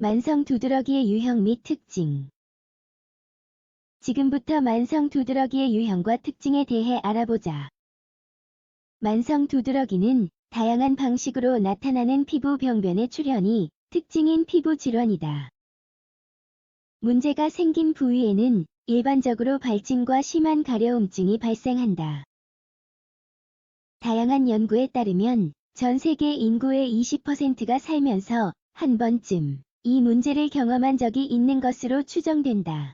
만성 두드러기의 유형 및 특징. 지금부터 만성 두드러기의 유형과 특징에 대해 알아보자. 만성 두드러기는 다양한 방식으로 나타나는 피부 병변의 출현이 특징인 피부 질환이다. 문제가 생긴 부위에는 일반적으로 발진과 심한 가려움증이 발생한다. 다양한 연구에 따르면 전 세계 인구의 20%가 살면서 한 번쯤 이 문제를 경험한 적이 있는 것으로 추정된다.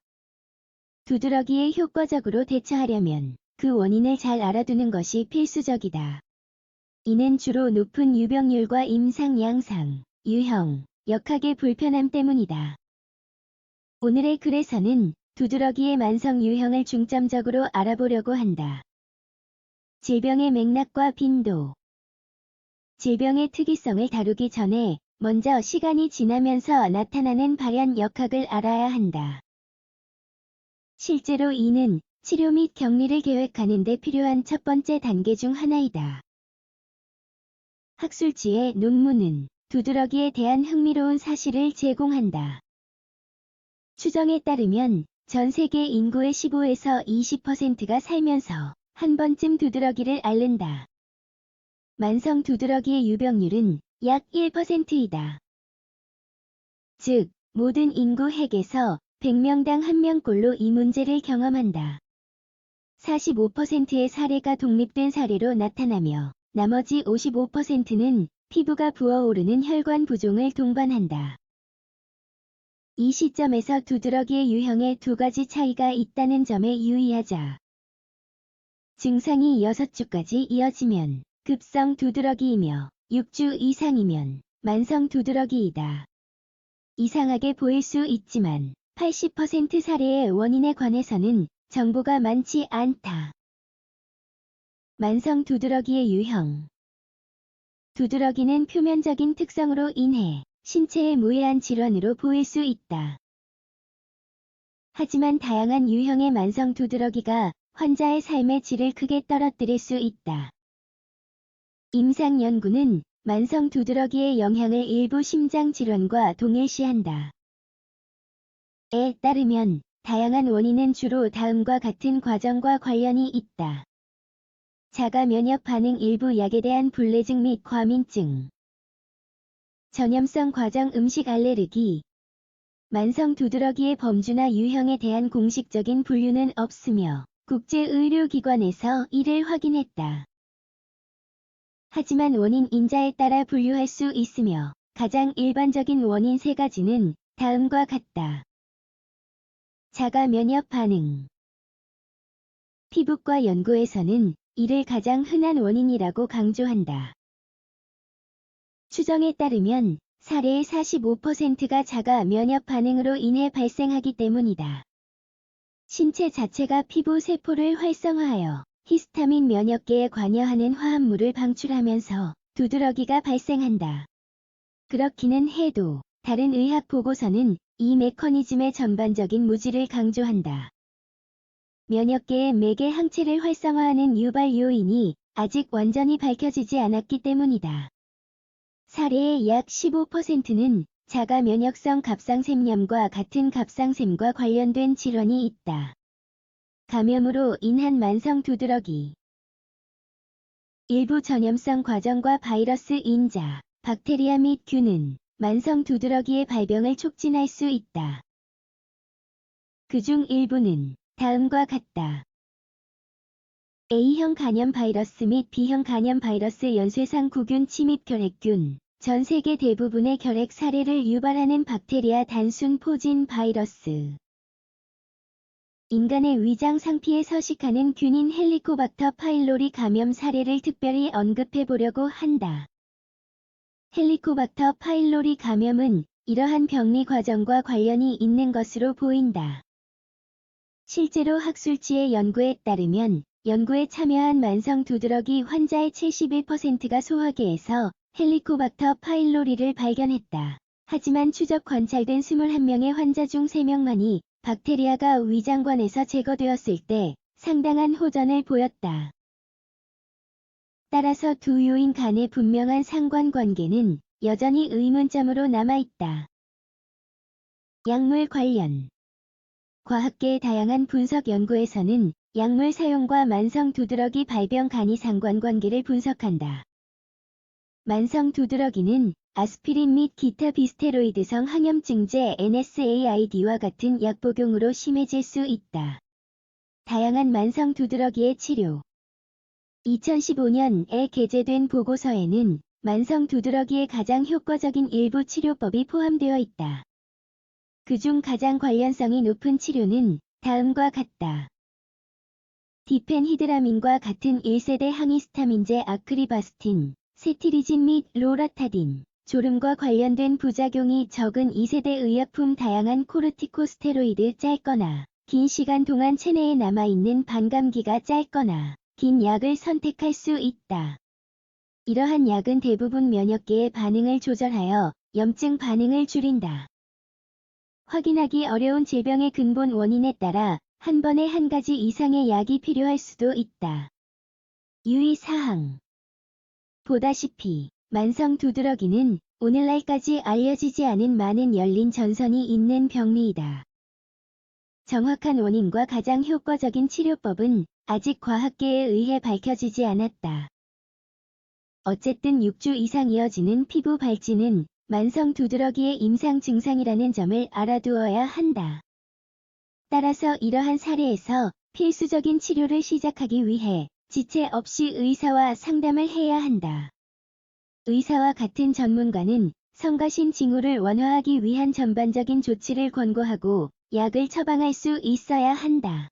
두드러기에 효과적으로 대처하려면 그 원인을 잘 알아두는 것이 필수적이다. 이는 주로 높은 유병률과 임상 양상, 유형, 역학의 불편함 때문이다. 오늘의 글에서는 두드러기의 만성 유형을 중점적으로 알아보려고 한다. 질병의 맥락과 빈도. 질병의 특이성을 다루기 전에 먼저 시간이 지나면서 나타나는 발현 역학을 알아야 한다. 실제로 이는 치료 및 격리를 계획하는 데 필요한 첫 번째 단계 중 하나이다. 학술지의 논문은 두드러기에 대한 흥미로운 사실을 제공한다. 추정에 따르면 전 세계 인구의 15에서 20%가 살면서 한 번쯤 두드러기를 앓는다. 만성 두드러기의 유병률은 약 1%이다. 즉, 모든 인구 핵에서 100명당 1명꼴로 이 문제를 경험한다. 45%의 사례가 독립된 사례로 나타나며 나머지 55%는 피부가 부어오르는 혈관 부종을 동반한다. 이 시점에서 두드러기의 유형에 두 가지 차이가 있다는 점에 유의하자. 증상이 6주까지 이어지면 급성 두드러기이며 6주 이상이면 만성 두드러기이다. 이상하게 보일 수 있지만 80% 사례의 원인에 관해서는 정보가 많지 않다. 만성 두드러기의 유형. 두드러기는 표면적인 특성으로 인해 신체의 무해한 질환으로 보일 수 있다. 하지만 다양한 유형의 만성 두드러기가 환자의 삶의 질을 크게 떨어뜨릴 수 있다. 임상 연구는 만성 두드러기의 영향을 일부 심장 질환과 동일시한다. 에 따르면 다양한 원인은 주로 다음과 같은 과정과 관련이 있다. 자가 면역 반응 일부 약에 대한 불내증 및 과민증. 전염성 과정 음식 알레르기. 만성 두드러기의 범주나 유형에 대한 공식적인 분류는 없으며 국제의료기관에서 이를 확인했다. 하지만 원인 인자에 따라 분류할 수 있으며 가장 일반적인 원인 세 가지는 다음과 같다. 자가 면역 반응. 피부과 연구에서는 이를 가장 흔한 원인이라고 강조한다. 추정에 따르면 사례의 45%가 자가 면역 반응으로 인해 발생하기 때문이다. 신체 자체가 피부 세포를 활성화하여 히스타민 면역계에 관여하는 화합물을 방출하면서 두드러기가 발생한다. 그렇기는 해도 다른 의학 보고서는 이 메커니즘의 전반적인 무지를 강조한다. 면역계의 매개 항체를 활성화하는 유발 요인이 아직 완전히 밝혀지지 않았기 때문이다. 사례의 약 15%는 자가 면역성 갑상샘염과 같은 갑상샘과 관련된 질환이 있다. 감염으로 인한 만성 두드러기. 일부 전염성 과정과 바이러스 인자, 박테리아 및 균은 만성 두드러기의 발병을 촉진할 수 있다. 그중 일부는 다음과 같다. A형 간염 바이러스 및 B형 간염 바이러스 연쇄상 구균 침입 결핵균. 전 세계 대부분의 결핵 사례를 유발하는 박테리아 단순 포진 바이러스. 인간의 위장 상피에 서식하는 균인 헬리코박터 파일로리 감염 사례를 특별히 언급해 보려고 한다. 헬리코박터 파일로리 감염은 이러한 병리 과정과 관련이 있는 것으로 보인다. 실제로 학술지의 연구에 따르면 연구에 참여한 만성 두드러기 환자의 71%가 소화기에서 헬리코박터 파일로리를 발견했다. 하지만 추적 관찰된 21명의 환자 중 3명만이 박테리아가 위장관에서 제거되었을 때 상당한 호전을 보였다. 따라서 두 요인 간의 분명한 상관관계는 여전히 의문점으로 남아있다. 약물 관련 과학계의 다양한 분석 연구에서는 약물 사용과 만성 두드러기 발병 간이 상관관계를 분석한다. 만성 두드러기는 아스피린 및 기타 비스테로이드성 항염증제 NSAID와 같은 약 복용으로 심해질 수 있다. 다양한 만성 두드러기의 치료 2015년에 게재된 보고서에는 만성 두드러기에 가장 효과적인 일부 치료법이 포함되어 있다. 그중 가장 관련성이 높은 치료는 다음과 같다. 디펜히드라민과 같은 1세대 항히스타민제 아크리바스틴, 세티리진 및 로라타딘, 졸음과 관련된 부작용이 적은 2세대 의약품 다양한 코르티코스테로이드 짧거나 긴 시간 동안 체내에 남아있는 반감기가 짧거나 긴 약을 선택할 수 있다. 이러한 약은 대부분 면역계의 반응을 조절하여 염증 반응을 줄인다. 확인하기 어려운 질병의 근본 원인에 따라 한 번에 한 가지 이상의 약이 필요할 수도 있다. 유의사항 보다시피 만성 두드러기는 오늘날까지 알려지지 않은 많은 열린 전선이 있는 병리이다. 정확한 원인과 가장 효과적인 치료법은 아직 과학계에 의해 밝혀지지 않았다. 어쨌든 6주 이상 이어지는 피부 발진은 만성 두드러기의 임상 증상이라는 점을 알아두어야 한다. 따라서 이러한 사례에서 필수적인 치료를 시작하기 위해 지체 없이 의사와 상담을 해야 한다. 의사와 같은 전문가는 성가신 징후를 완화하기 위한 전반적인 조치를 권고하고 약을 처방할 수 있어야 한다.